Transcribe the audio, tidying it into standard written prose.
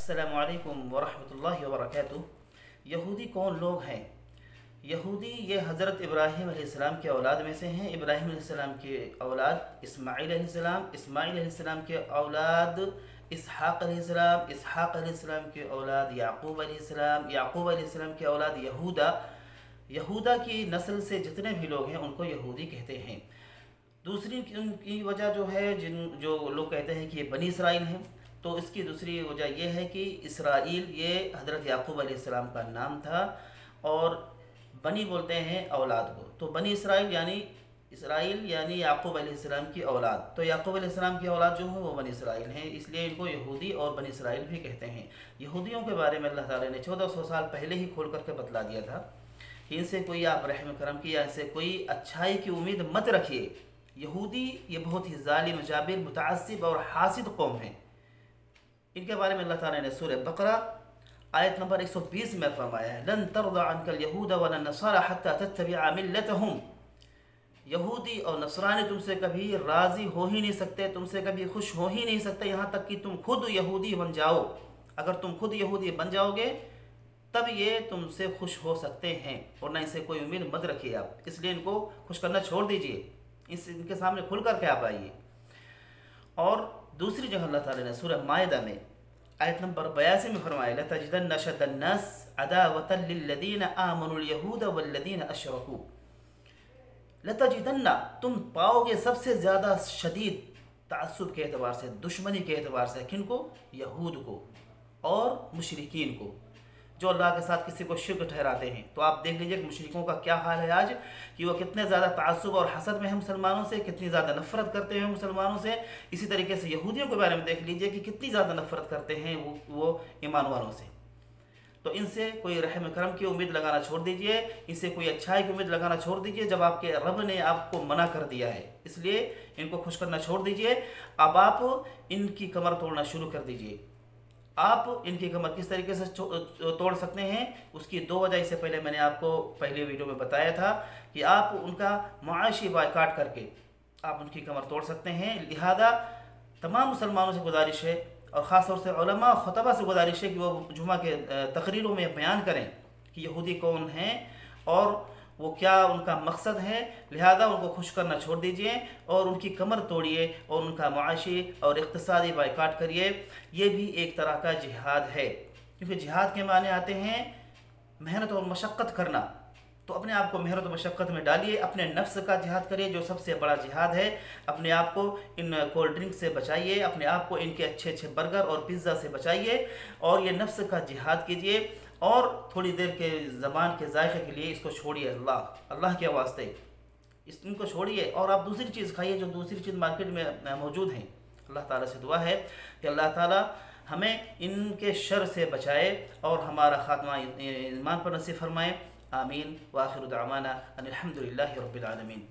السلام علیکم ورحمۃ اللہ وبرکاتہ۔ یہودی کون لوگ ہیں؟ یہودی یہ حضرت ابراہیم علیہ السلام کے اولاد میں سے ہیں۔ ابراہیم علیہ السلام کے اولاد اسماعیل علیہ السلام، اسماعیل علیہ السلام کے اولاد اسحاق علیہ السلام، اسحاق علیہ السلام کے اولاد یعقوب علیہ السلام، یعقوب علیہ السلام کے اولاد یہودا۔ یہودا کی نسل سے جتنے بھی لوگ ہیں ان کو یہودی کہتے ہیں۔ دوسری ان کی وجہ جو ہے جو لوگ کہتے ہیں کہ یہ بنی اسرائیل ہیں، تو اس کی دوسری وجہ یہ ہے کہ اسرائیل یہ حضرت یعقوب علیہ السلام کا نام تھا، اور بنی بولتے ہیں اولاد کو، تو بنی اسرائیل یعنی یعقوب علیہ السلام کی اولاد، تو یعقوب علیہ السلام کی اولاد جو ہیں وہ بنی اسرائیل ہیں، اس لیے ان کو یہودی اور بنی اسرائیل بھی کہتے ہیں۔ یہودیوں کے بارے میں اللہ تعالیٰ نے 1400 سال پہلے ہی کھول کر کے بتلا دیا تھا کہ ان سے کوئی آپ رحم کرم کی یا ان سے کوئی اچھائی کی امید مت رکھیے۔ یہودی یہ بہت ہی ظالم، جابر، متعصب اور حاسد قوم ہیں۔ ان کے بارے میں اللہ تعالیٰ نے سورہ بقرہ آیت نمبر 120 میں فرمایا ہے، لن ترضى عنك اليهود ولا النصارى حتى تتبع ملتهم۔ یہودی اور نصرانی تم سے کبھی راضی ہو ہی نہیں سکتے، تم سے کبھی خوش ہو ہی نہیں سکتے، یہاں تک کہ تم خود یہودی بن جاؤ۔ اگر تم خود یہودی بن جاؤ گے تب یہ تم سے خوش ہو سکتے ہیں، اور نہ ان سے کوئی امید مت رکھیے آپ، اس لیے ان کو خوش کرنا چھوڑ دیجئے، ان کے سامنے کھل کر کے آپ آئیے۔ اور دوسری جگہ اللہ تعالیٰ نے سورہ مائدہ میں آیت نمبر 82 میں فرمایا، لَتَجِدَنَّ أَشَدَّ النَّاسِ عَدَاوَةً لِلَّذِينَ آمَنُوا الْيَهُودَ وَالَّذِينَ أَشْرَكُوا۔ لَتَجِدَنَّ تم پاؤ گے سب سے زیادہ شدید تعصب کے اعتبار سے، دشمنی کے اعتبار سے، کن کو؟ یہود کو اور مشرکین کو، جو اللہ کے ساتھ کسی کو شرک ٹھہراتے ہیں۔ تو آپ دیکھ لیجئے کہ مشرکوں کا کیا حال ہے آج، کہ وہ کتنے زیادہ تعصب اور حسد میں ہیں مسلمانوں سے، کتنی زیادہ نفرت کرتے ہیں مسلمانوں سے۔ اسی طریقے سے یہودیوں کے بارے میں دیکھ لیجئے کہ کتنی زیادہ نفرت کرتے ہیں وہ ایمان والوں سے۔ تو ان سے کوئی رحم کرم کی امید لگانا چھوڑ دیجئے، ان سے کوئی اچھائی کی امید لگانا چھوڑ دیجئے، جب آپ کے رب نے آپ کو منع کر دیا ہے، اس لیے ان کو خوش کرنا چھوڑ دیجئے۔ اب آپ ان کی کمر توڑنا شروع کر دیجئے۔ آپ ان کی کمر کس طریقے سے توڑ سکتے ہیں، اس کی دو وجہ، اس سے پہلے میں نے آپ کو پہلے ویڈیو میں بتایا تھا کہ آپ ان کا معاشی بائیکاٹ کر کے آپ ان کی کمر توڑ سکتے ہیں۔ لہذا تمام مسلمانوں سے گزارش ہے، اور خاص طور سے علماء خطبہ سے گزارش ہے کہ وہ جمعہ کے تقریروں میں بیان کریں کہ یہودی کون ہیں اور وہ کیا ان کا مقصد ہے۔ لہذا ان کو خوش کرنا چھوڑ دیجئے اور ان کی کمر توڑیے اور ان کا معاشی اور اقتصادی بائیکاٹ کریے۔ یہ بھی ایک طرح کا جہاد ہے، کیونکہ جہاد کے معنی آتے ہیں محنت اور مشقت کرنا۔ تو اپنے آپ کو محنت و مشقت میں ڈالیے، اپنے نفس کا جہاد کریے جو سب سے بڑا جہاد ہے۔ اپنے آپ کو ان کولڈ ڈرنک سے بچائیے، اپنے آپ کو ان کے اچھے اچھے برگر اور پیزا سے بچائیے، اور یہ نفس کا جہاد کیجیے، اور تھوڑی دیر کے زبان کے ذائقے کے لیے اس کو چھوڑیے، اللہ کے واسطے ان کو چھوڑیے، اور آپ دوسری چیز کھائیے جو دوسری چیز مارکیٹ میں موجود ہیں۔ اللہ تعالیٰ سے دعا ہے کہ اللہ تعالیٰ ہمیں ان کے شر سے بچائے اور ہمارا خاتمہ ایمان پر نصیب فرمائے۔ آمین۔ وآخر دعوانا ان الحمد للہ رب العالمین۔